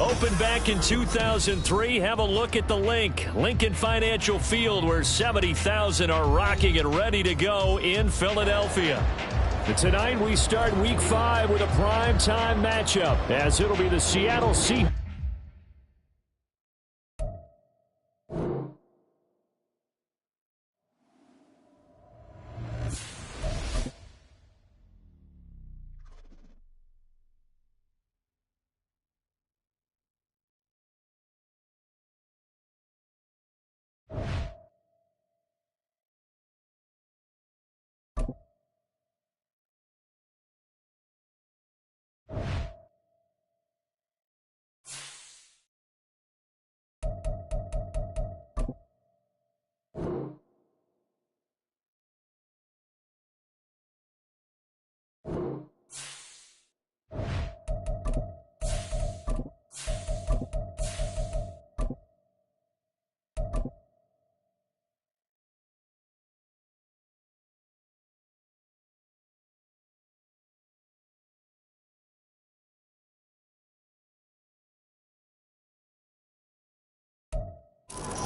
Opened back in 2003, have a look at the Lincoln Financial Field, where 70,000 are rocking and ready to go in Philadelphia. And tonight we start Week 5 with a primetime matchup, as it'll be the Seattle Seahawks.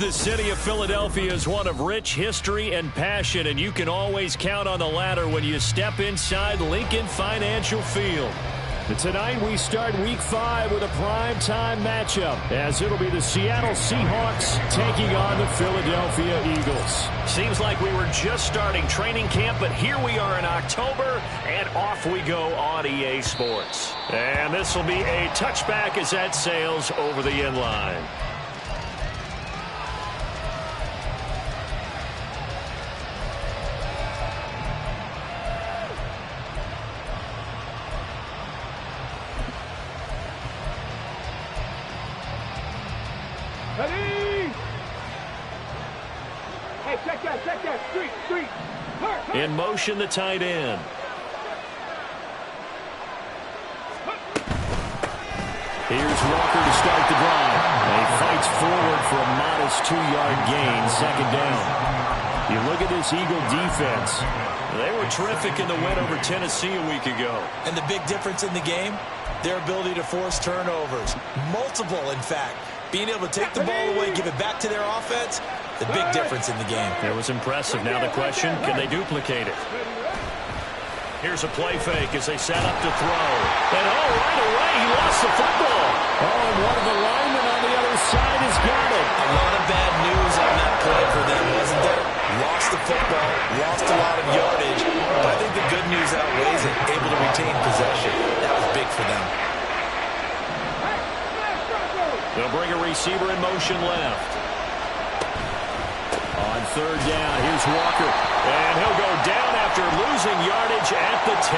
The city of Philadelphia is one of rich history and passion, and you can always count on the latter when you step inside Lincoln Financial Field. And tonight we start Week 5 with a primetime matchup, as it'll be the Seattle Seahawks taking on the Philadelphia Eagles. Seems like we were just starting training camp, but here we are in October, and off we go on EA Sports. And this will be a touchback as that sails over the end line. In motion, the tight end. Here's Walker to start the drive. And he fights forward for a modest 2-yard gain, second down. You look at this Eagle defense. They were terrific in the win over Tennessee a week ago. And the big difference in the game, their ability to force turnovers. Multiple, in fact. Being able to take the ball away, give it back to their offense, the big difference in the game. It was impressive. Now the question, can they duplicate it? Here's a play fake as they set up to throw. And right away, he lost the football. And one of the linemen on the other side has got it. A lot of bad news on that play for them, wasn't there? Lost the football, lost a lot of yardage. But I think the good news outweighs it. Able to retain possession. That was big for them. They'll bring a receiver in motion left. On third down, here's Walker. And he'll go down after losing yardage at the 10.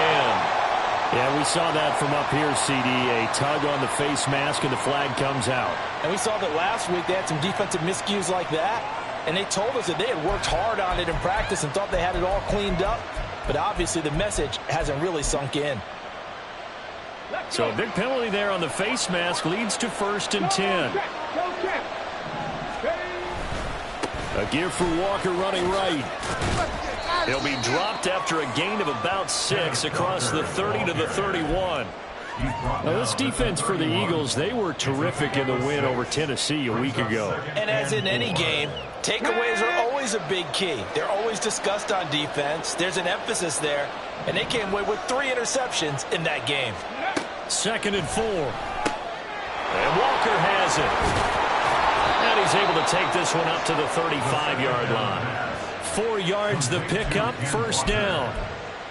Yeah, we saw that from up here, CD. A tug on the face mask, and the flag comes out. And we saw that last week. They had some defensive miscues like that. And they told us that they had worked hard on it in practice and thought they had it all cleaned up. But obviously the message hasn't really sunk in. So a big penalty there on the face mask leads to 1st and 10. A give for Walker running right. He'll be dropped after a gain of about 6 across the 30 to the 31. Now this defense for the Eagles, they were terrific in the win over Tennessee a week ago. And as in any game, takeaways are always a big key. They're always discussed on defense. There's an emphasis there. And they came away with 3 interceptions in that game. 2nd and 4. And Walker has it. And he's able to take this one up to the 35-yard line. 4 yards the pickup, 1st down.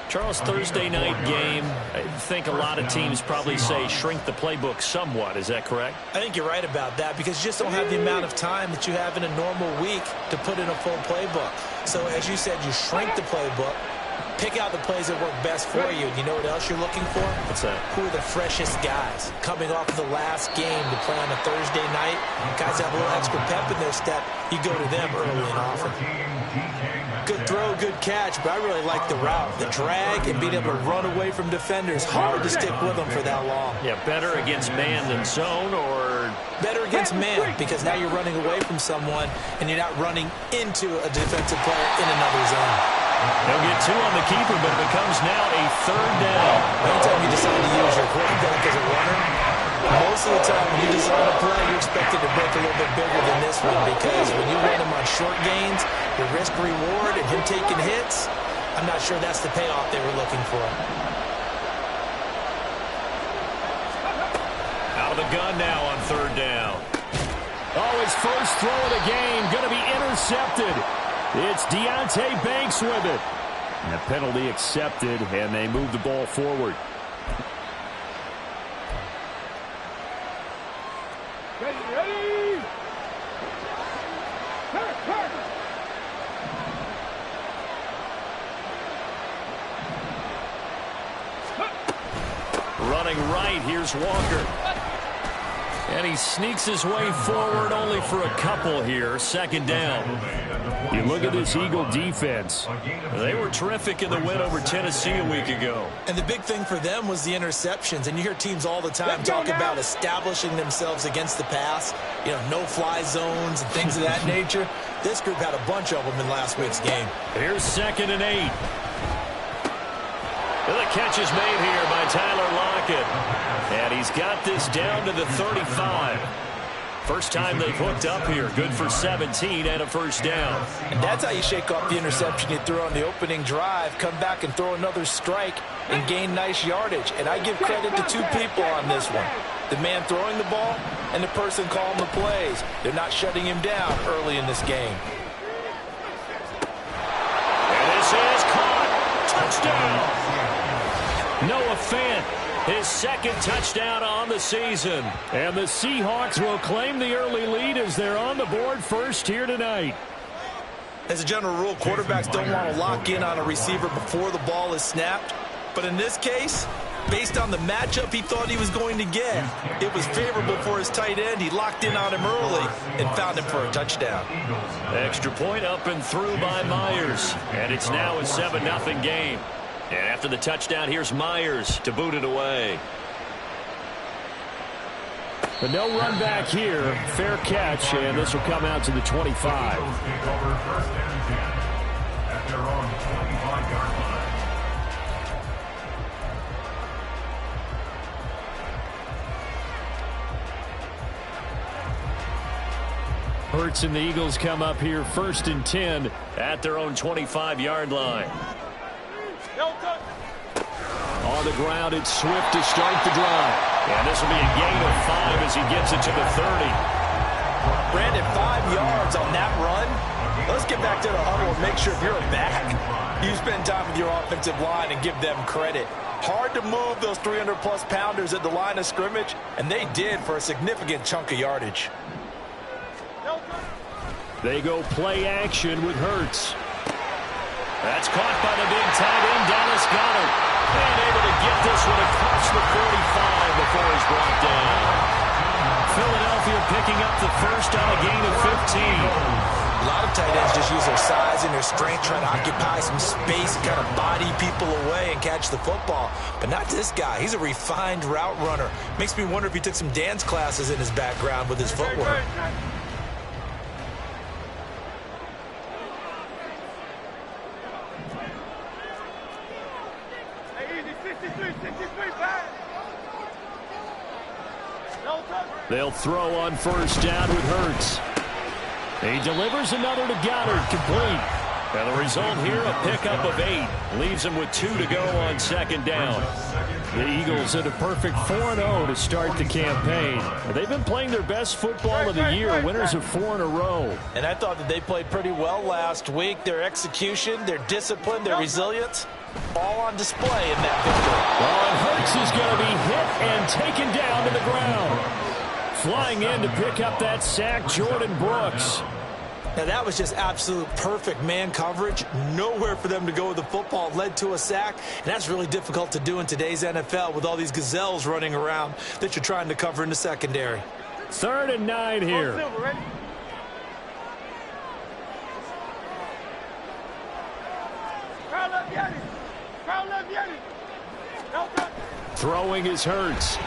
Charles, Thursday night game, I think a lot of teams probably say shrink the playbook somewhat. Is that correct? I think you're right about that because you just don't have the amount of time that you have in a normal week to put in a full playbook. So as you said, you shrink the playbook. Pick out the plays that work best for you. And you know what else you're looking for? What's that? Who are the freshest guys? Coming off of the last game to play on a Thursday night. Guys have a little extra pep in their step. You go to them early and often. Good throw, good catch, but I really like the route. The drag and being able to run away from defenders. Hard to stick with them for that long. Yeah, better against man than zone, or? Better against man, because now you're running away from someone and you're not running into a defensive player in another zone. They'll get 2 on the keeper, but it becomes now a 3rd down. Anytime you decide to use your quarterback as a runner, Most of the time when you design a play, you're expected to break a little bit bigger than this one because when you run him on short gains, the risk-reward and him taking hits, I'm not sure that's the payoff they were looking for. Out of the gun now on third down. Oh, his first throw of the game going to be intercepted. It's Deonte Banks with it. And the penalty accepted, and they move the ball forward. Ready. Running right, here's Walker. And he sneaks his way forward only for a couple here. Second down. You look at this Eagle defense. They were terrific in the win over Tennessee a week ago. And the big thing for them was the interceptions. And you hear teams all the time talk about establishing themselves against the pass. You know, no-fly zones and things of that nature. This group had a bunch of them in last week's game. Here's 2nd and 8. And the catch is made here by Tyler Lockett. And he's got this down to the 35. First time they've hooked up here. Good for 17 and a first down. And that's how you shake off the interception you threw on the opening drive. Come back and throw another strike and gain nice yardage. And I give credit to two people on this one. The man throwing the ball and the person calling the plays. They're not shutting him down early in this game. And this is caught. Touchdown. Noah Fant, his second touchdown on the season. And the Seahawks will claim the early lead as they're on the board first here tonight. As a general rule, quarterbacks don't want to lock in on a receiver before the ball is snapped. But in this case, based on the matchup he thought he was going to get, it was favorable for his tight end. He locked in on him early and found him for a touchdown. Extra point up and through by Myers. And it's now a 7-0 game. And after the touchdown, here's Myers to boot it away. But no run back here. Fair catch, and this will come out to the 25. Hurts and the Eagles come up here 1st and 10 at their own 25-yard line. On the ground, it's Swift to start the drive. And this will be a gain of 5 as he gets it to the 30. Brandon, 5 yards on that run. Let's get back to the huddle and make sure if you're a back, you spend time with your offensive line and give them credit. Hard to move those 300-plus pounders at the line of scrimmage, and they did for a significant chunk of yardage. They go play action with Hurts. That's caught by the big tight end, Dallas Goedert. And able to get this one across the 45 before he's brought down. Philadelphia picking up the first on a gain of 15. A lot of tight ends just use their size and their strength, trying to occupy some space, kind of body people away and catch the football. But not this guy. He's a refined route runner. Makes me wonder if he took some dance classes in his background with his footwork. They'll throw on first down with Hurts. He delivers another to Goddard, complete. And the result here, a pickup of 8. Leaves him with 2 to go on second down. The Eagles at a perfect 4-0 to start the campaign. They've been playing their best football of the year, winners of 4 in a row. And I thought that they played pretty well last week. Their execution, their discipline, their resilience, all on display in that victory. Well, and Hurts is going to be hit and taken down to the ground. Flying in to pick up that sack, Jordan Brooks. Now, that was just absolute perfect man coverage. Nowhere for them to go with the football. Led to a sack, and that's really difficult to do in today's NFL with all these gazelles running around that you're trying to cover in the secondary. 3rd and 9 here. Throwing is Hurts.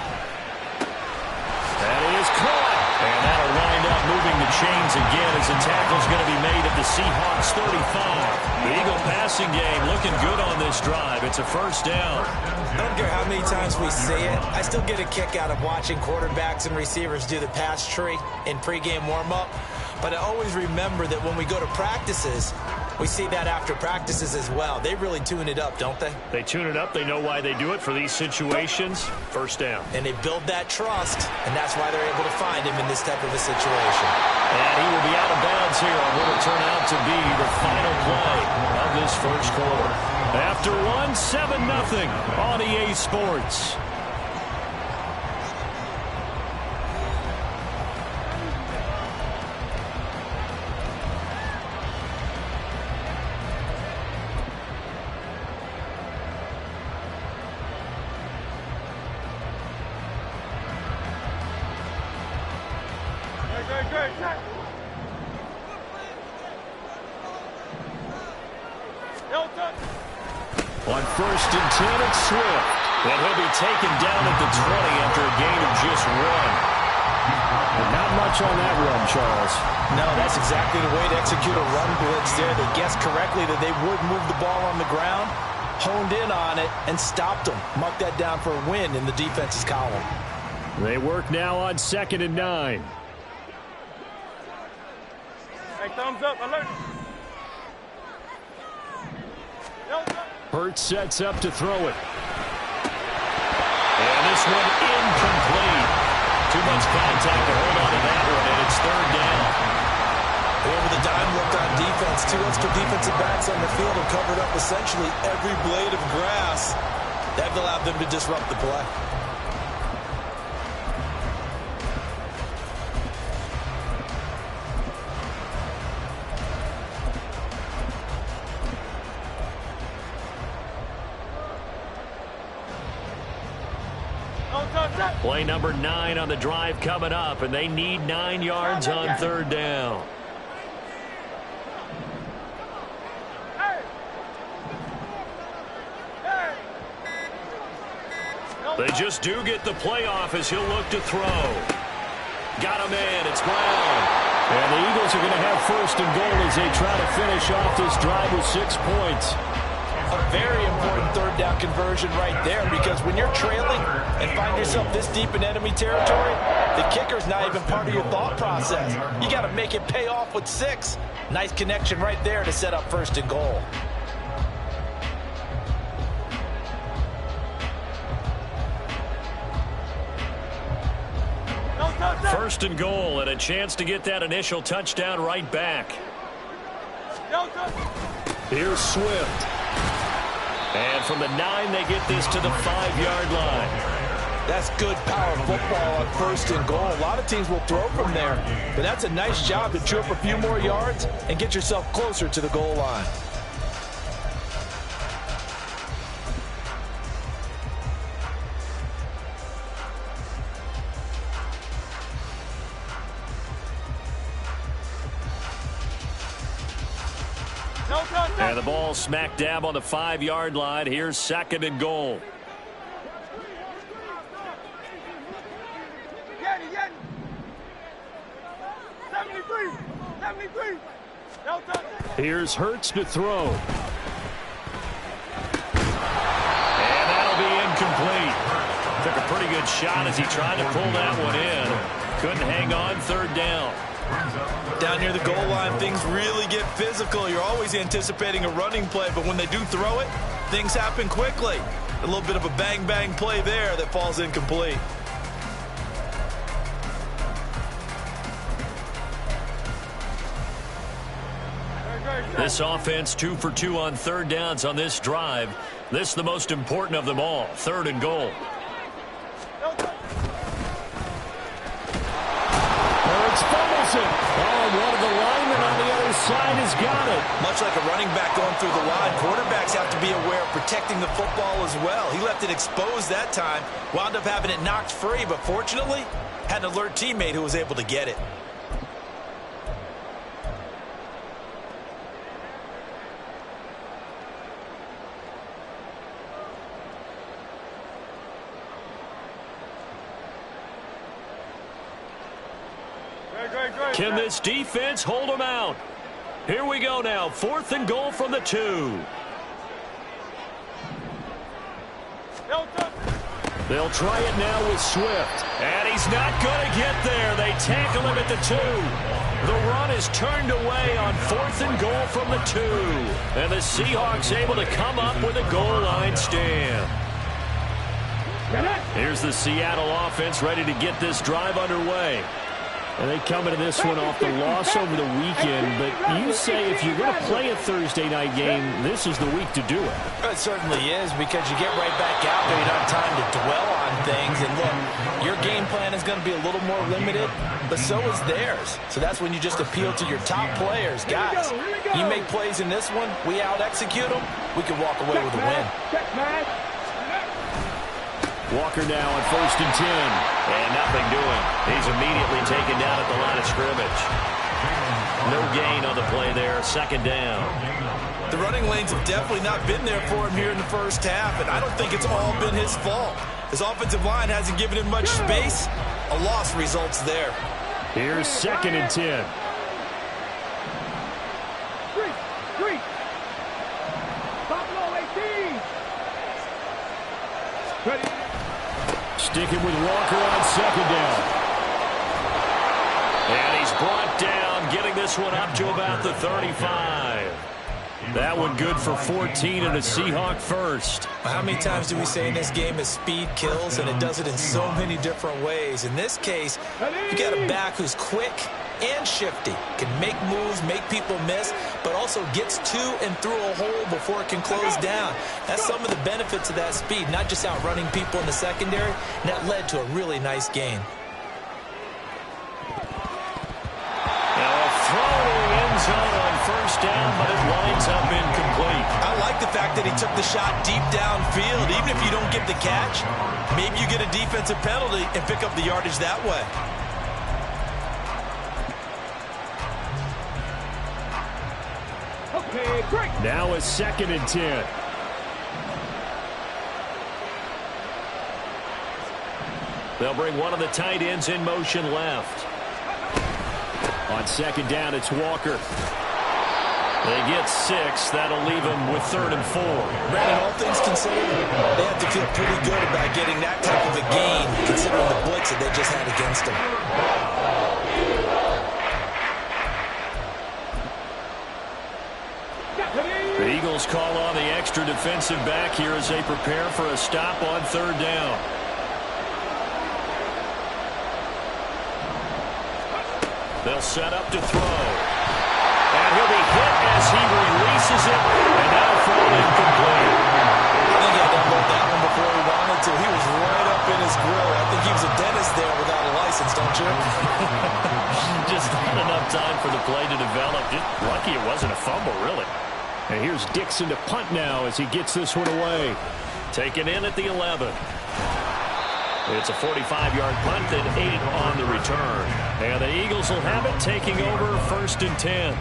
That is caught. And that'll wind up moving the chains again as the tackle's going to be made at the Seahawks 35. The Eagle passing game looking good on this drive. It's a first down. I don't care how many times we say it, I still get a kick out of watching quarterbacks and receivers do the pass tree in pregame warm-up. But I always remember that when we go to practices, we see that after practices as well. They really tune it up, don't they? They tune it up. They know why they do it for these situations. First down. And they build that trust, and that's why they're able to find him in this type of a situation. And he will be out of bounds here on what will turn out to be the final play of this first quarter. After one, 7-0 on EA Sports. On 1st and 10, it's Swift. And he'll be taken down at the 20 after a gain of just 1. Not much on that run, Charles. No, that's exactly the way to execute a run blitz there. They guessed correctly that they would move the ball on the ground, honed in on it, and stopped them. Mark that down for a win in the defense's column. They work now on 2nd and 9. Hey, thumbs up, alert. Hurts sets up to throw it. And this one incomplete. Too much contact to hold on to that one, and it's 3rd down. Over the dime look on defense. 2 extra defensive backs on the field have covered up essentially every blade of grass. That allowed them to disrupt the play. Play number 9 on the drive coming up, and they need 9 yards on 3rd down. They just do get the playoff as he'll look to throw. Got him in. It's Brown. And the Eagles are going to have 1st and goal as they try to finish off this drive with 6 points. A very important 3rd down conversion right there, because when you're trailing and find yourself this deep in enemy territory, the kicker's not even part of your thought process. You got to make it pay off with 6. Nice connection right there to set up 1st and goal. First and goal, and a chance to get that initial touchdown right back. Here's Swift. And from the 9, they get this to the 5-yard line. That's good power football on 1st and goal. A lot of teams will throw from there, but that's a nice job to chew up a few more yards and get yourself closer to the goal line. And the ball smack dab on the 5-yard line. Here's 2nd and goal. Here's Hurts to throw. And that'll be incomplete. Took a pretty good shot as he tried to pull that one in. Couldn't hang on. 3rd down. Down near the goal line, things really get physical. You're always anticipating a running play, but when they do throw it, things happen quickly. A little bit of a bang-bang play there that falls incomplete. This offense 2 for 2 on 3rd downs on this drive. This the most important of them all. 3rd and goal. Oh, one of the linemen on the other side has got it. Much like a running back going through the line, quarterbacks have to be aware of protecting the football as well. He left it exposed that time, wound up having it knocked free, but fortunately, had an alert teammate who was able to get it. Can this defense hold them out? Here we go now. 4th and goal from the 2. They'll try it now with Swift. And he's not going to get there. They tackle him at the 2. The run is turned away on 4th and goal from the 2. And the Seahawks able to come up with a goal line stand. Here's the Seattle offense ready to get this drive underway. And they come into this one off the loss over the weekend. But you say if you're going to play a Thursday night game, this is the week to do it. It certainly is, because you get right back out there. You don't have time to dwell on things. And look, your game plan is going to be a little more limited, but so is theirs. So that's when you just appeal to your top players. Guys, you make plays in this one, we out-execute them, we can walk away with a win. Walker now on 1st and 10. And nothing doing. He's immediately taken down at the line of scrimmage. No gain on the play there. 2nd down. The running lanes have definitely not been there for him here in the first half, and I don't think it's all been his fault. His offensive line hasn't given him much space. A loss results there. Here's 2nd and 10. Sticking with Walker on 2nd down. And he's brought down, getting this one up to about the 35. That one good for 14 and a Seahawk first. How many times do we say in this game is speed kills, and it does it in so many different ways. In this case, you got a back who's quick and shifty, can make moves, make people miss, but also gets to and through a hole before it can close down. That's some of the benefits of that speed, not just outrunning people in the secondary, and that led to a really nice gain. Now a throw to the end zone on 1st down, but it lines up incomplete. I like the fact that he took the shot deep downfield. Even if you don't get the catch, maybe you get a defensive penalty and pick up the yardage that way. Now a 2nd and 10. They'll bring one of the tight ends in motion left. On 2nd down, it's Walker. They get 6. That'll leave them with 3rd and 4. Brandon, all things considered, they have to feel pretty good about getting that type of a gain, considering the blitz that they just had against them. The Eagles call on the extra defensive back here as they prepare for a stop on 3rd down. They'll set up to throw. And he'll be hit as he releases it, and that'll fall incomplete. I think he had to unload that one before he wanted to. He was right up in his grill. I think he was a dentist there without a license, don't you? Just not enough time for the play to develop. Just lucky it wasn't a fumble, really. And here's Dixon to punt now as he gets this one away. Taken in at the 11. It's a 45-yard punt, then 8 on the return. And the Eagles will have it, taking over 1st and 10.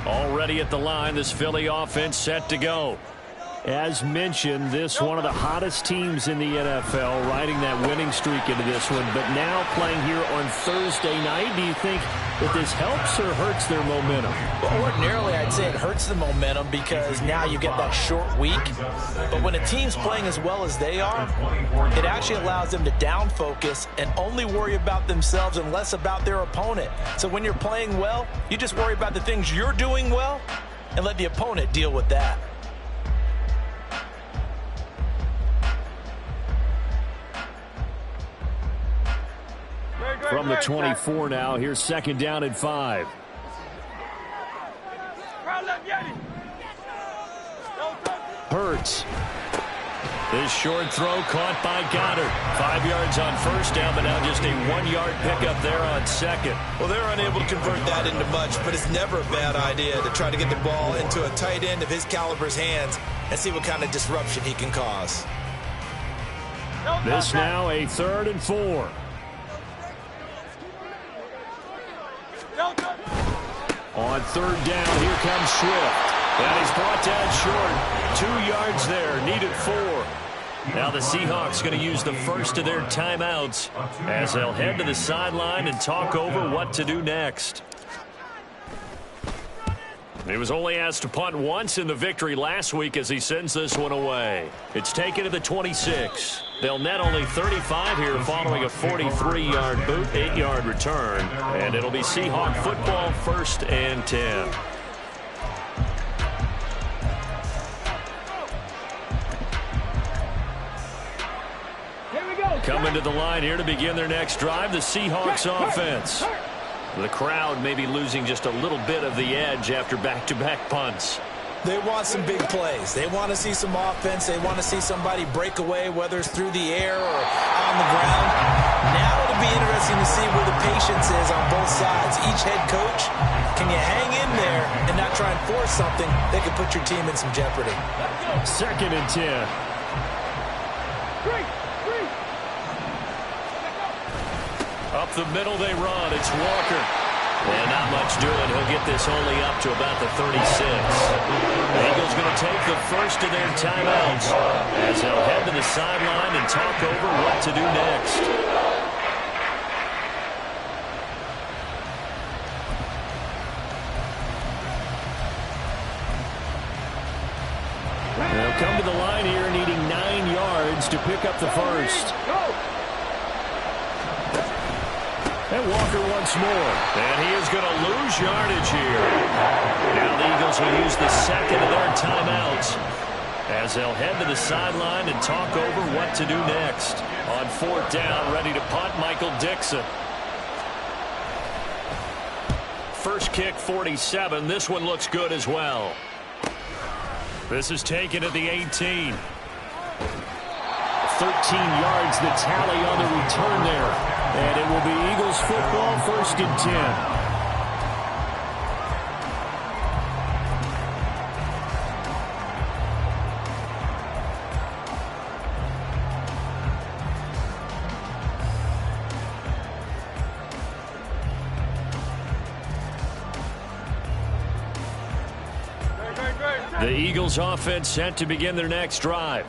Already at the line, this Philly offense set to go. As mentioned, this one of the hottest teams in the NFL, riding that winning streak into this one, but now playing here on Thursday night. Do you think that this helps or hurts their momentum? Well, ordinarily, I'd say it hurts the momentum because now you get that short week. But when a team's playing as well as they are, it actually allows them to down focus and only worry about themselves and less about their opponent. So when you're playing well, you just worry about the things you're doing well and let the opponent deal with that. From the 24 now, here's 2nd down and 5. Hurts. This short throw caught by Goddard. 5 yards on 1st down, but now just a 1-yard pickup there on 2nd. Well, they're unable to convert that into much, but it's never a bad idea to try to get the ball into a tight end of his caliber's hands and see what kind of disruption he can cause. This now a 3rd and 4. On 3rd down, here comes Swift. And he's brought down short. 2 yards there, needed 4. Now the Seahawks going to use the first of their timeouts as they'll head to the sideline and talk over what to do next. He was only asked to punt once in the victory last week as he sends this one away. It's taken to the 26. They'll net only 35 here following a 43-yard boot, 8-yard return. And it'll be Seahawk football, 1st and 10. Coming to the line here to begin their next drive, the Seahawks offense. The crowd may be losing just a little bit of the edge after back-to-back punts. They want some big plays. They want to see some offense. They want to see somebody break away, whether it's through the air or on the ground. Now it'll be interesting to see where the patience is on both sides. Each head coach, can you hang in there and not try and force something that could put your team in some jeopardy? 2nd and 10. Up the middle they run. It's Walker. And not much doing. He'll get this only up to about the 36. The Eagles going to take the first of their timeouts as they'll head to the sideline and talk over what to do next. They'll come to the line here needing 9 yards to pick up the first. And Walker once more. And he is going to lose yardage here. Now the Eagles will use the second of their timeouts as they'll head to the sideline and talk over what to do next. On 4th down, ready to punt, Michael Dixon. First kick, 47. This one looks good as well. This is taken at the 18. 13 yards, the tally on the return there. And it will be Eagles football, 1st and 10. The Eagles offense set to begin their next drive.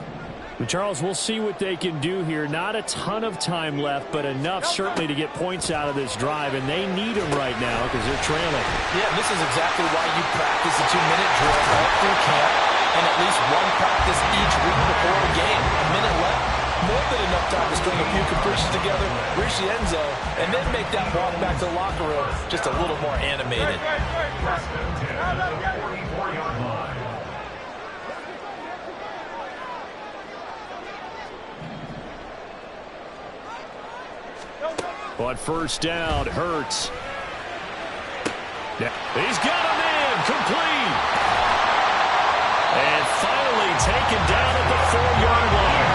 Charles, we'll see what they can do here. Not a ton of time left, but enough certainly to get points out of this drive, and they need them right now because they're trailing. Yeah, this is exactly why you practice a 2-minute drill all through camp and at least one practice each week before the game. A minute left, more than enough time to string a few completions together, reach the end zone, and then make that walk back to the locker room just a little more animated. On 1st down, Hurts. He's got him in, complete. And finally taken down at the 4-yard line.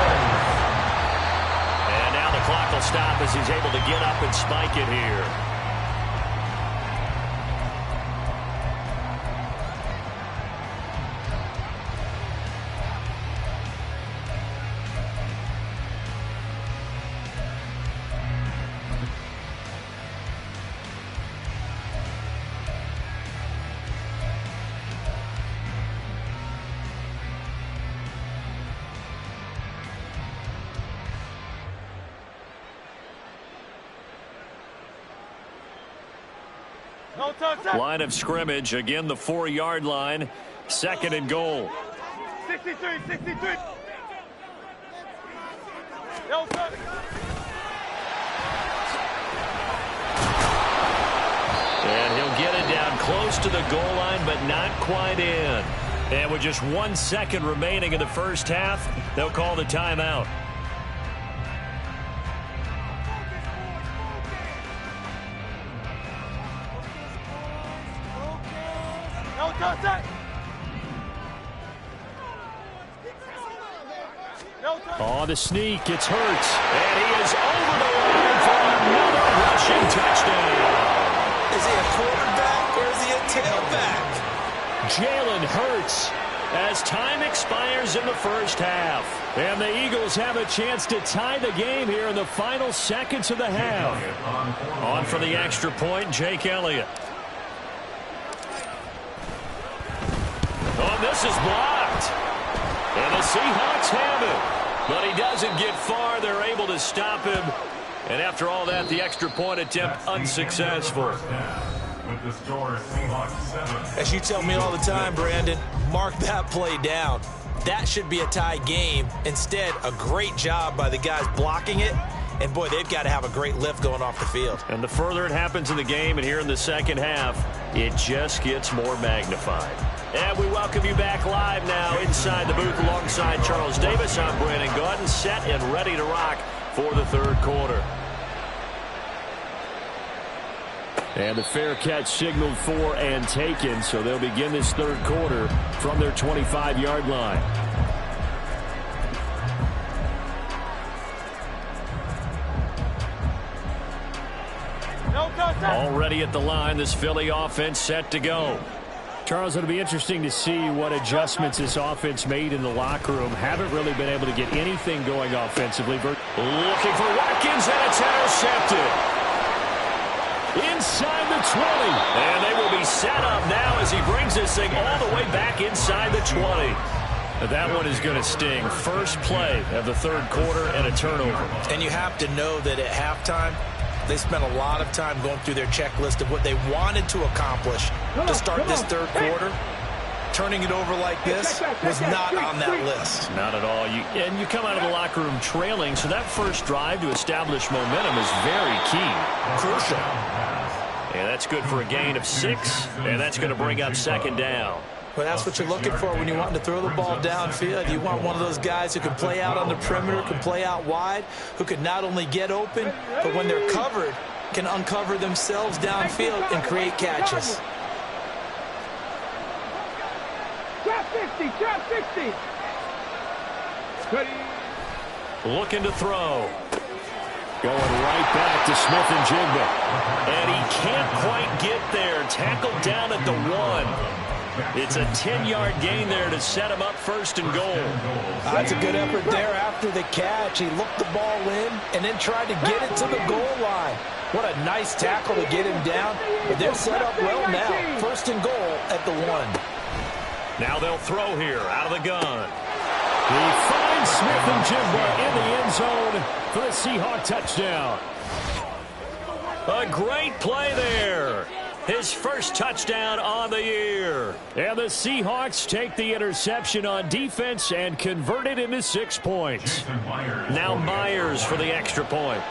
And now the clock will stop as he's able to get up and spike it here. Line of scrimmage, again the 4-yard line, 2nd and goal. 63. And he'll get it down close to the goal line, but not quite in. And with just 1 second remaining in the first half, they'll call the timeout. On the sneak, it's Hurts. And he is over the line for another rushing touchdown. Is he a quarterback or is he a tailback? Jalen Hurts as time expires in the first half. And the Eagles have a chance to tie the game here in the final seconds of the half. On for the extra point, Jake Elliott. Oh, this is blocked. And the Seahawks have it. But he doesn't get far. They're able to stop him. And after all that, the extra point attempt unsuccessful. As you tell me all the time, Brandon, mark that play down. That should be a tie game. Instead, a great job by the guys blocking it. And, boy, they've got to have a great lift going off the field. And the further it happens in the game and here in the second half, it just gets more magnified. And we welcome you back live now inside the booth alongside Charles Davis. I'm Brandon Gaudin, set and ready to rock for the third quarter. And the fair catch signaled for and taken, so they'll begin this third quarter from their 25-yard line. Already at the line, this Philly offense set to go. Charles, it'll be interesting to see what adjustments this offense made in the locker room. Haven't really been able to get anything going offensively. Looking for Watkins, and it's intercepted. Inside the 20. And they will be set up now as he brings this thing all the way back inside the 20. That one is going to sting. First play of the third quarter and a turnover. And you have to know that at halftime, they spent a lot of time going through their checklist of what they wanted to accomplish to start this third quarter. Turning it over like this was not on that list. Not at all. And you come out of the locker room trailing, so that first drive to establish momentum is very key. Crucial. And that's good for a gain of 6, and that's going to bring up second down. Well, that's what you're looking for when you want to throw the ball downfield. You want one of those guys who can play out on the perimeter, can play out wide, who can not only get open, but when they're covered, can uncover themselves downfield and create catches. Drop 60, drop 60. Looking to throw. Going right back to Smith-Njigba. And he can't quite get there. Tackled down at the 1. It's a 10-yard gain there to set him up first and goal. That's a good effort there after the catch. He looked the ball in and then tried to get it to the goal line. What a nice tackle to get him down. But they're set up well now. First and goal at the 1. Now they'll throw here out of the gun. He finds Smith-Njigba in the end zone for the Seahawks touchdown. A great play there. His first touchdown on the year. And the Seahawks take the interception on defense and convert it into 6 points. Now Myers for the extra point.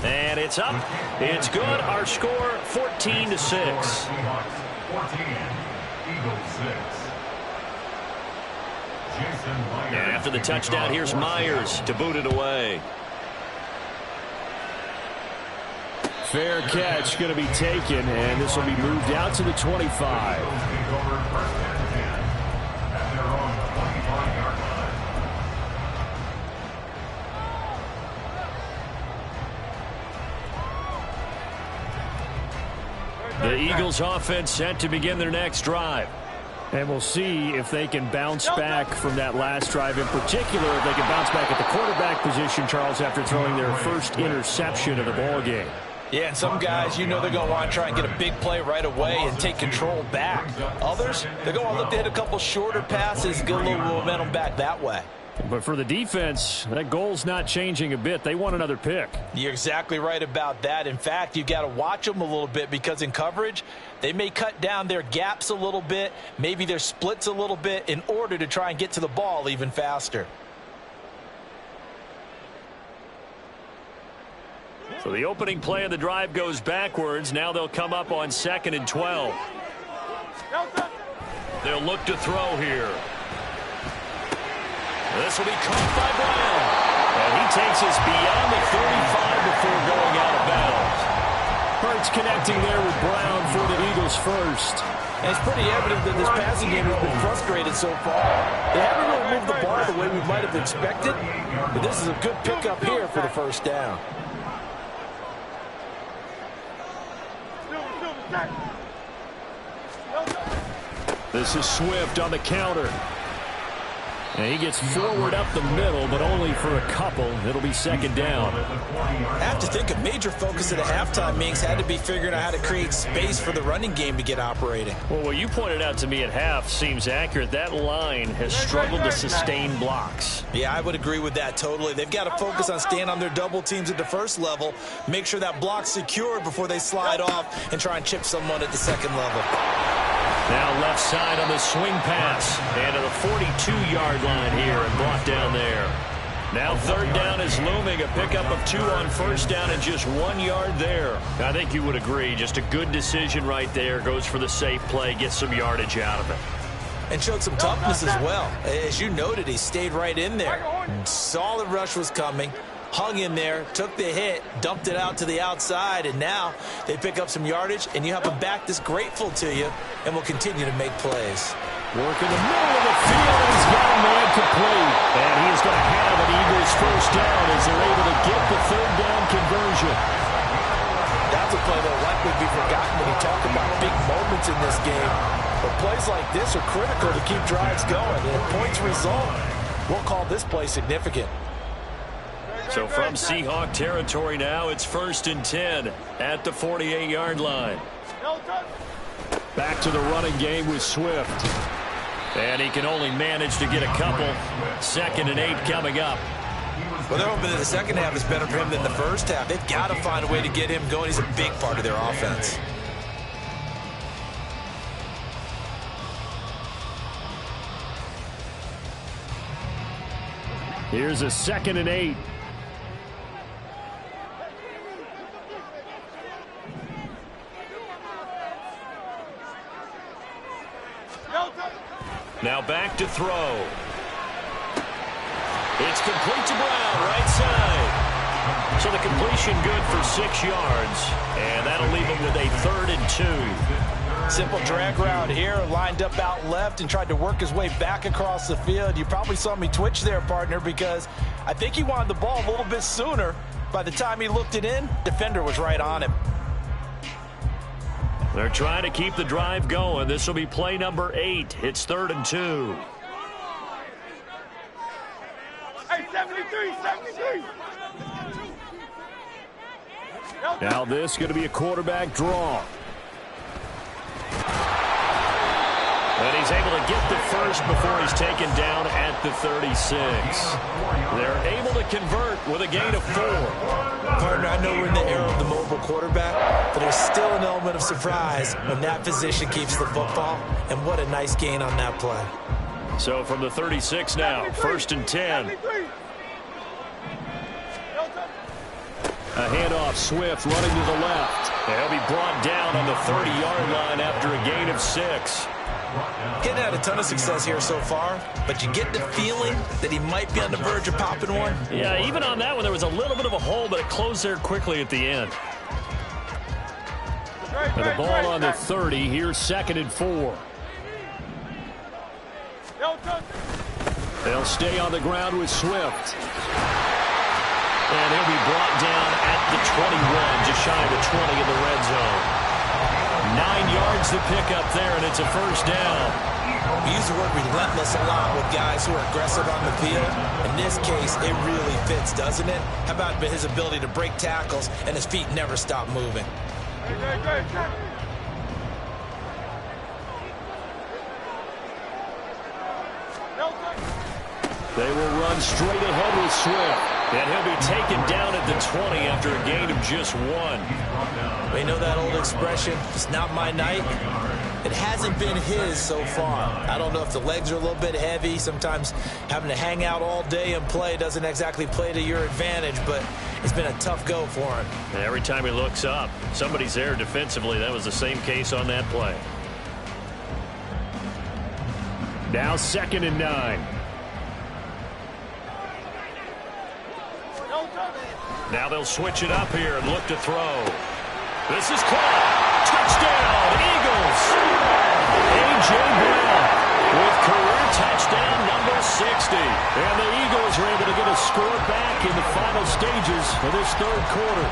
And it's up. It's good. Our score 14-6. And after the touchdown, here's Myers to boot it away. Fair catch going to be taken, and this will be moved out to the 25. The Eagles offense set to begin their next drive. And we'll see if they can bounce back from that last drive in particular, if they can bounce back at the quarterback position, Charles, after throwing their first interception of the ball game. Yeah, and some guys, you know they're going to want to try and get a big play right away and take control back. Others, they're going to look to hit a couple shorter passes, get a little momentum back that way. But for the defense, that goal's not changing a bit. They want another pick. You're exactly right about that. In fact, you've got to watch them a little bit because in coverage, they may cut down their gaps a little bit, maybe their splits a little bit in order to try and get to the ball even faster. So the opening play of the drive goes backwards. Now they'll come up on 2nd and 12. They'll look to throw here. This will be caught by Brown. And he takes us beyond the 35 before going out of bounds. Hurts connecting there with Brown for the Eagles first. And it's pretty evident that this passing game has been frustrated so far. They haven't really moved the ball the way we might have expected. But this is a good pickup here for the first down. This is Swift on the counter. And he gets forward up the middle, but only for a couple. It'll be second down. I have to think a major focus at a halftime means had to be figuring out how to create space for the running game to get operating. Well, what you pointed out to me at half seems accurate. That line has struggled to sustain blocks. Yeah, I would agree with that totally. They've got to focus on staying on their double teams at the first level, make sure that block's secured before they slide off and try and chip someone at the second level. Now left side on the swing pass. And to the 42-yard line here and brought down there. Now third down is looming. A pickup of 2 on first down and just 1 yard there. I think you would agree. Just a good decision right there. Goes for the safe play. Gets some yardage out of it. And showed some toughness as well. As you noted, he stayed right in there. Saw the rush was coming. Hung in there, took the hit, dumped it out to the outside, and now they pick up some yardage, and you have a back that's grateful to you and will continue to make plays. Work in the middle of the field. He's got a man complete. And he is going to have an Eagles first down as they're able to get the third down conversion. That's a play that will likely be forgotten when you talk about big moments in this game. But plays like this are critical to keep drives going. And if points result, we'll call this play significant. So from Seahawk territory now, it's 1st and 10 at the 48-yard line. Back to the running game with Swift. And he can only manage to get a couple. 2nd and 8 coming up. Well, they're hoping that the second half is better for him than the first half. They've got to find a way to get him going. He's a big part of their offense. Here's a 2nd and 8. Now back to throw. It's complete to Brown, right side. So the completion good for 6 yards. And that'll leave him with a 3rd and 2. Simple drag route here, lined up out left and tried to work his way back across the field. You probably saw me twitch there, partner, because I think he wanted the ball a little bit sooner. By the time he looked it in, defender was right on him. They're trying to keep the drive going. This will be play number 8. It's 3rd and 2. Hey, 73, 73. Now this is going to be a quarterback draw. And he's able to get the first before he's taken down at the 36. They're able to convert with a gain of 4. Partner, I know we're in the era of the mobile quarterback, but there's still an element of surprise when that position keeps the football. And what a nice gain on that play. So from the 36 now, 1st and 10. A handoff, Swift running to the left. He'll be brought down on the 30-yard line after a gain of 6. Getting had a ton of success here so far, but you get the feeling that he might be on the verge of popping one. Yeah, even on that one, there was a little bit of a hole, but it closed there quickly at the end. And the ball on the 30. Here's 2nd and 4. They'll stay on the ground with Swift. And he'll be brought down at the 21, just shy of the 20 in the red zone. 9 yards to pick up there, and it's a first down. We use the word relentless a lot with guys who are aggressive on the field. In this case, it really fits, doesn't it? How about his ability to break tackles and his feet never stop moving? They will run straight ahead with Swift. And he'll be taken down at the 20 after a gain of just 1. We know that old expression, it's not my night. It hasn't been his so far. I don't know if the legs are a little bit heavy. Sometimes having to hang out all day and play doesn't exactly play to your advantage, but it's been a tough go for him. And every time he looks up, somebody's there defensively. That was the same case on that play. Now 2nd and 9. Now they'll switch it up here and look to throw. This is caught. Touchdown, Eagles. A.J. Brown with career touchdown number 60. And the Eagles are able to get a score back in the final stages of this third quarter.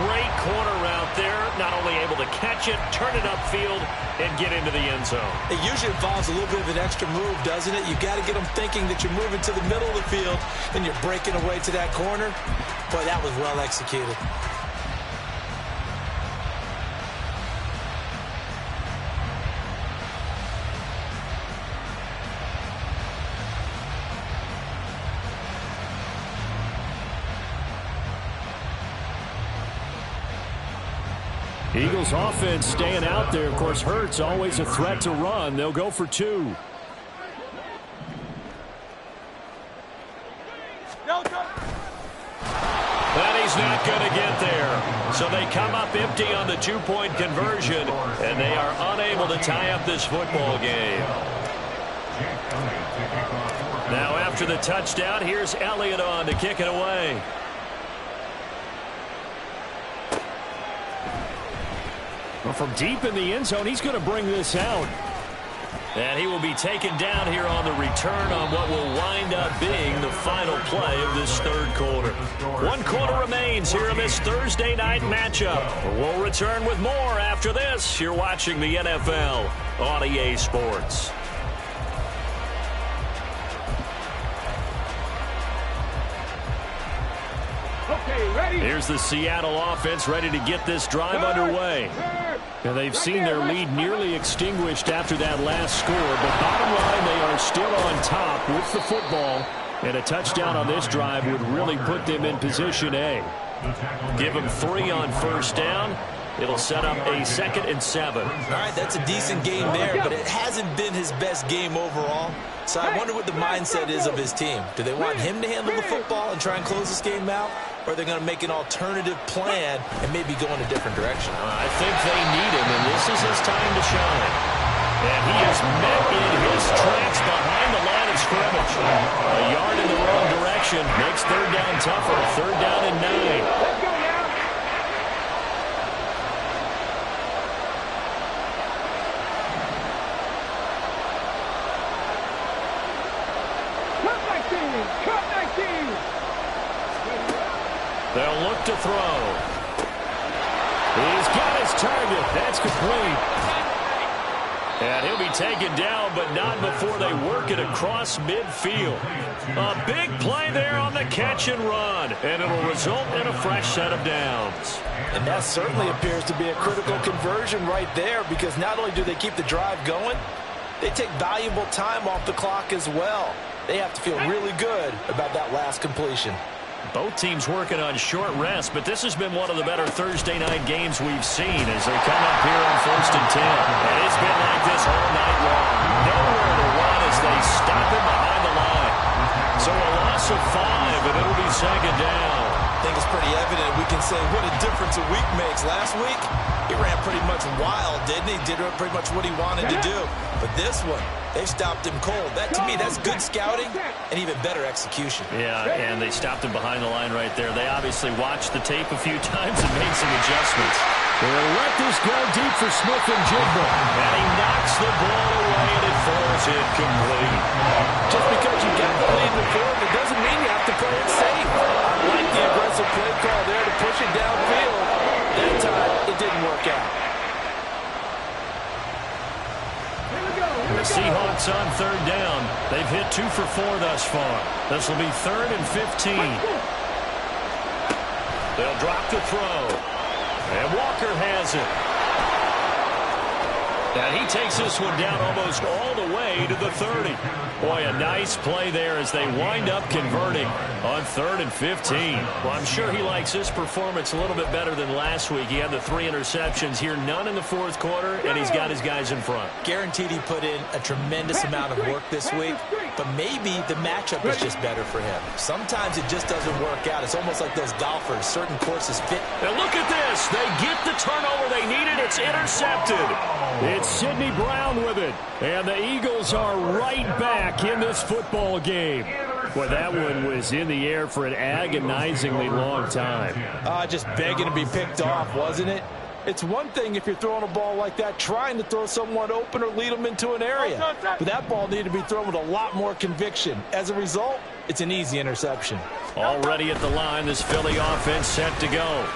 great corner route there. Not only able to catch it, turn it upfield, and get into the end zone. It usually involves a little bit of an extra move, doesn't it? You've got to get them thinking that you're moving to the middle of the field and you're breaking away to that corner. Boy, that was well executed. Eagles offense staying out there. Of course, Hurts always a threat to run. They'll go for 2. And he's not going to get there. So they come up empty on the 2-point conversion, and they are unable to tie up this football game. Now after the touchdown, here's Elliott on to kick it away. Well, from deep in the end zone, he's going to bring this out. And he will be taken down here on the return on what will wind up being the final play of this third quarter. 1 quarter remains here in this Thursday night matchup. We'll return with more after this. You're watching the NFL on EA Sports. Okay, ready. Here's the Seattle offense ready to get this drive underway. And they've seen their lead nearly extinguished after that last score. But bottom line, they are still on top with the football. And a touchdown on this drive would really put them in position A. Give them 3 on first down. It'll set up a 2nd and 7. All right, that's a decent game there, but it hasn't been his best game overall. So I wonder what the mindset is of his team. Do they want him to handle the football and try and close this game out? Or are they going to make an alternative plan and maybe go in a different direction? I think they need him, and this is his time to shine. And he is met in his tracks behind the line of scrimmage. A yard in the wrong direction makes third down tougher. 3rd down and 9. Let's go now. Cut 19. They'll look to throw. He's got his target. That's complete. And he'll be taken down, but not before they work it across midfield. A big play there on the catch and run, and it'll result in a fresh set of downs. And that certainly appears to be a critical conversion right there, because not only do they keep the drive going, they take valuable time off the clock as well. They have to feel really good about that last completion. Both teams working on short rest, but this has been one of the better Thursday night games we've seen as they come up here on 1st and 10. And it's been like this all night long. Nowhere to run as they stop him behind the line. So a loss of 5, and it'll be 2nd down. I think it's pretty evident. We can say what a difference a week makes. Last week, he ran pretty much wild, didn't he? Did pretty much what he wanted to do. But this one, they stopped him cold. That, to me, that's good scouting and even better execution. Yeah, and they stopped him behind the line right there. They obviously watched the tape a few times and made some adjustments. They'll let this go deep for Smith and Jigba. And he knocks the ball away, and it falls incomplete. Just because you got the lead in the fourth, it doesn't mean you have to play it safe. I like the aggressive play call there to push it downfield. That time, it didn't work out. The Seahawks on 3rd down. They've hit 2 for 4 thus far. This will be 3rd and 15. They'll drop the throw. And Walker has it. And he takes this one down almost all the way to the 30. Boy, a nice play there as they wind up converting on 3rd and 15. Well, I'm sure he likes this performance a little bit better than last week. He had the 3 interceptions here, none in the 4th quarter, and he's got his guys in front. Guaranteed he put in a tremendous amount of work this week, but maybe the matchup is just better for him. Sometimes it just doesn't work out. It's almost like those golfers. Certain courses fit. And look at this. They get the turnover they needed. It's intercepted. It's Sidney Brown with it. And the Eagles are right back in this football game. Boy, that one was in the air for an agonizingly long time. Just begging to be picked off, wasn't it? It's one thing if you're throwing a ball like that, trying to throw someone open or lead them into an area. But that ball needed to be thrown with a lot more conviction. As a result, it's an easy interception. Already at the line, this Philly offense set to go.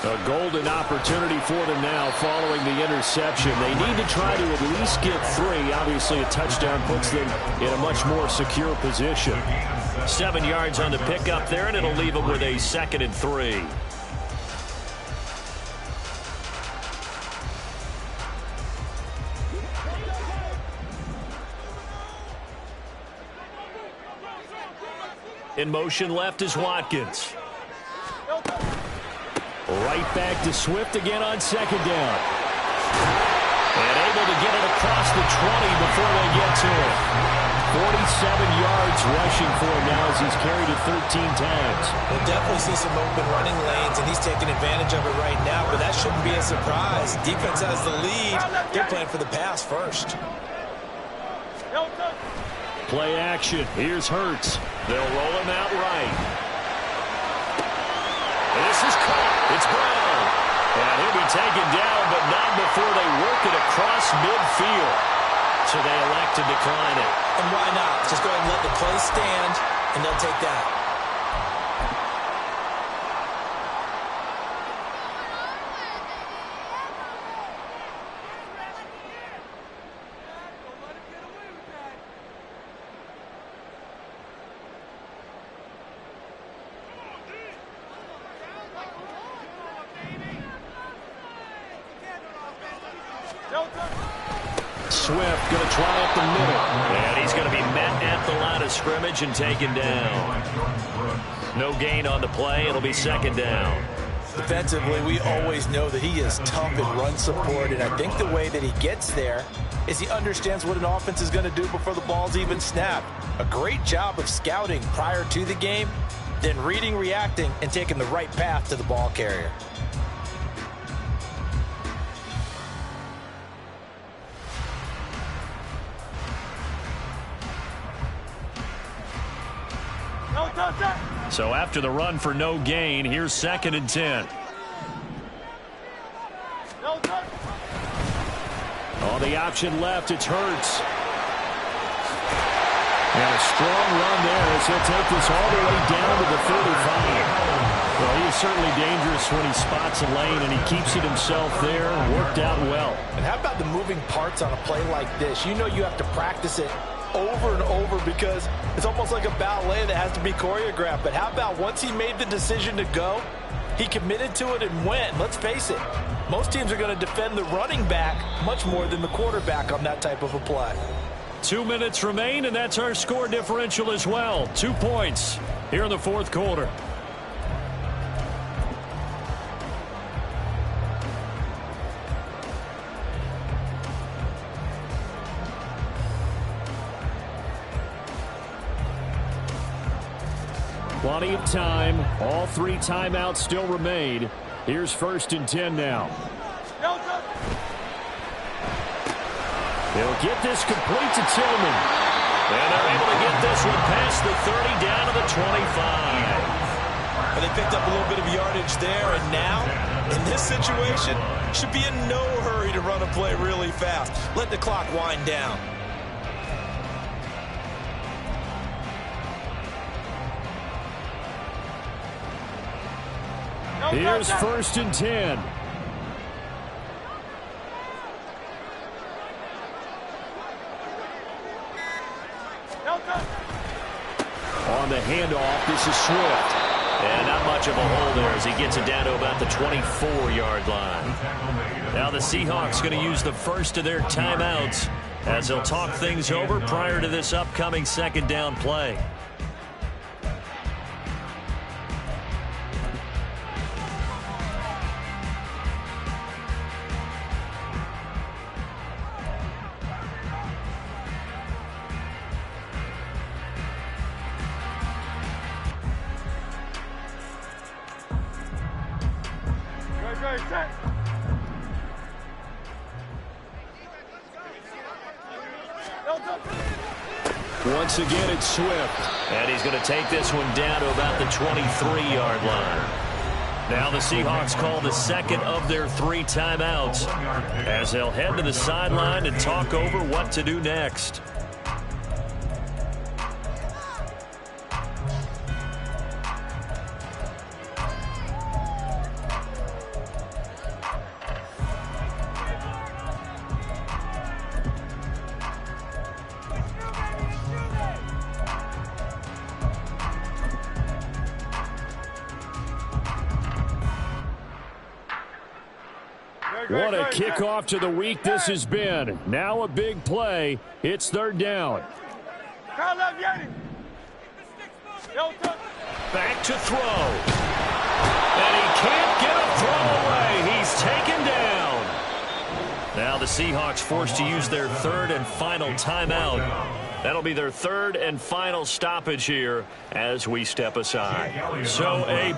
A golden opportunity for them now following the interception. They need to try to at least get 3. Obviously, a touchdown puts them in a much more secure position. 7 yards on the pickup there, and it'll leave them with a 2nd and 3. In motion left is Watkins. Right back to Swift again on 2nd down. And able to get it across the 20 before they get to it. 47 yards rushing for him now as he's carried it 13 times. We'll definitely see some open running lanes, and he's taking advantage of it right now, but that shouldn't be a surprise. Defense has the lead. They're playing for the pass first. Play action. Here's Hurts. They'll roll him out right. This is caught. It's Brown. And he'll be taken down, but not before they work it across midfield. So they elect to decline it. And why not? Just go ahead and let the play stand, and they'll take that. Swift going to try up the middle. And he's going to be met at the line of scrimmage and taken down. No gain on the play. It'll be 2nd down. Defensively, we always know that he is tough in run support, and I think the way that he gets there is he understands what an offense is going to do before the ball's even snapped. A great job of scouting prior to the game, then reading, reacting, and taking the right path to the ball carrier. So after the run for no gain, here's 2nd and 10. On the option left, it's Hurts. And a strong run there as he'll take this all the way down to the 35. Well, he is certainly dangerous when he spots a lane, and he keeps it himself there. Worked out well. And how about the moving parts on a play like this? You know you have to practice it over and over because it's almost like a ballet that has to be choreographed. But how about once he made the decision to go, he committed to it and went. Let's face it, most teams are going to defend the running back much more than the quarterback on that type of a play. 2 minutes remain, and that's our score differential as well. 2 points here in the 4th quarter. Plenty of time. All 3 timeouts still remain. Here's 1st and 10 now. They'll get this complete to Tillman. And they're able to get this one past the 30 down to the 25. And they picked up a little bit of yardage there, and now, in this situation, should be in no hurry to run a play really fast. Let the clock wind down. Here's 1st and 10. On the handoff, this is Swift. And not much of a hole there as he gets it down to about the 24-yard line. Now the Seahawks going to use the first of their timeouts as they'll talk things over prior to this upcoming 2nd down play. Once again, it's Swift. And he's going to take this one down to about the 23-yard line. Now the Seahawks call the 2nd of their 3 timeouts as they'll head to the sideline and talk over what to do next. What a kickoff to the week this has been. Now a big play. It's third down. Back to throw. And he can't get a throw away. He's taken down. Now the Seahawks forced to use their third and final timeout. That'll be their third and final stoppage here as we step aside. So a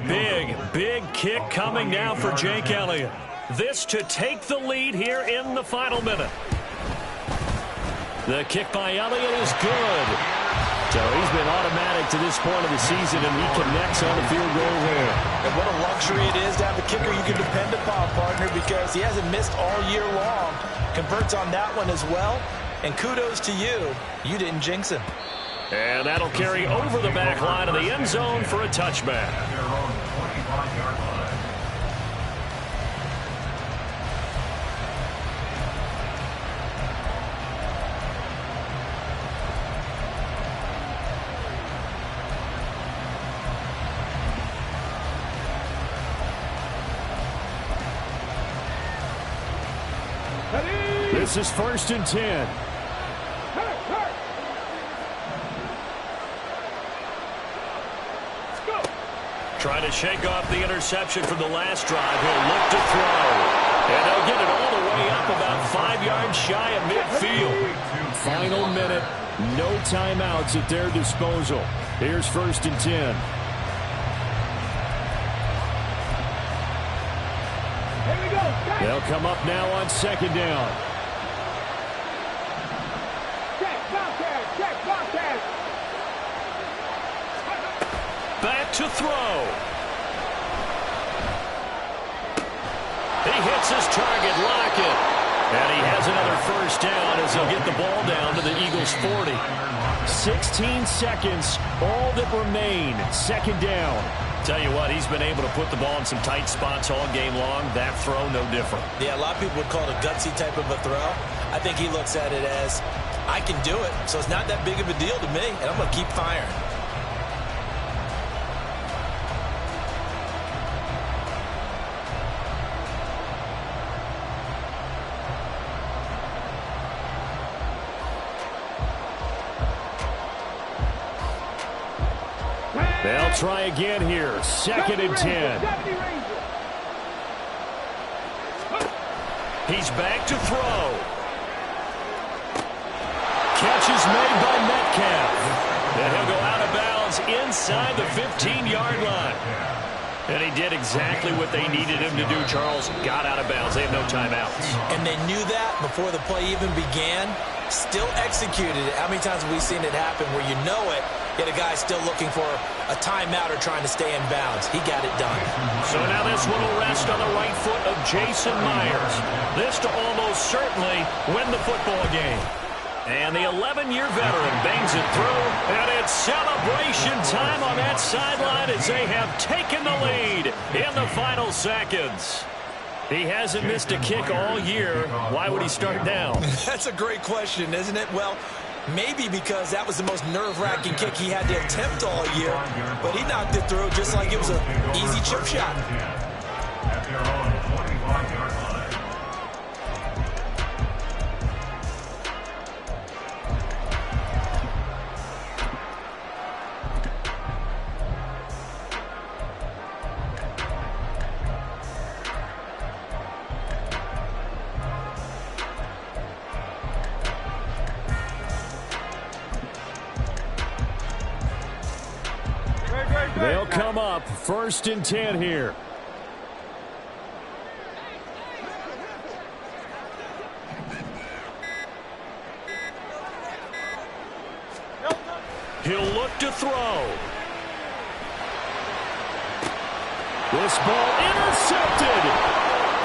big kick coming now for Jake Elliott. This to take the lead here in the final minute. The kick by Elliott is good. So he's been automatic to this point of the season, and he connects on the field goal there. And what a luxury it is to have a kicker you can depend upon, partner, because he hasn't missed all year long. Converts on that one as well. And kudos to you. You didn't jinx him. And that'll carry over the back line of the end zone for a touchback. This is 1st and 10. Trying to shake off the interception from the last drive. He'll look to throw. And they'll get it all the way up about 5 yards shy of midfield. Final minute. No timeouts at their disposal. Here's 1st and 10. Here we go. They'll come up now on 2nd down. Check, Bobcat. Back to throw. He hits his target, Lockett. And he has another 1st down as he'll get the ball down to the Eagles' 40. 16 seconds, all that remain. 2nd down. Tell you what, he's been able to put the ball in some tight spots all game long. That throw, no different. Yeah, a lot of people would call it a gutsy type of a throw. I think he looks at it as, I can do it, so it's not that big of a deal to me, and I'm going to keep firing. They'll try again here. 2nd and 10. He's back to throw. Catch is made by Metcalf. And he'll go out of bounds inside the 15-yard line. And he did exactly what they needed him to do, Charles. Got out of bounds. They have no timeouts. And they knew that before the play even began. Still executed it. How many times have we seen it happen where you know it, yet a guy's still looking for a timeout or trying to stay in bounds? He got it done. So now this one will rest on the right foot of Jason Myers. This to almost certainly win the football game. And the 11-year veteran bangs it through, and it's celebration time on that sideline as they have taken the lead in the final seconds. He hasn't missed a kick all year. Why would he start now? That's a great question, isn't it? Well, maybe because that was the most nerve-wracking kick he had to attempt all year, but he knocked it through just like it was an easy chip shot. They'll come up 1st and 10 here. He'll look to throw. This ball intercepted.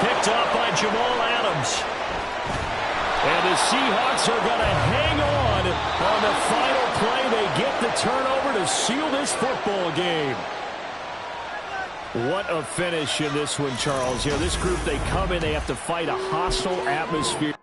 Picked off by Jamal Adams. And the Seahawks are going to hang on the final play. They get the turnover to seal this football game. What a finish in this one, Charles. You know, this group, they come in, they have to fight a hostile atmosphere.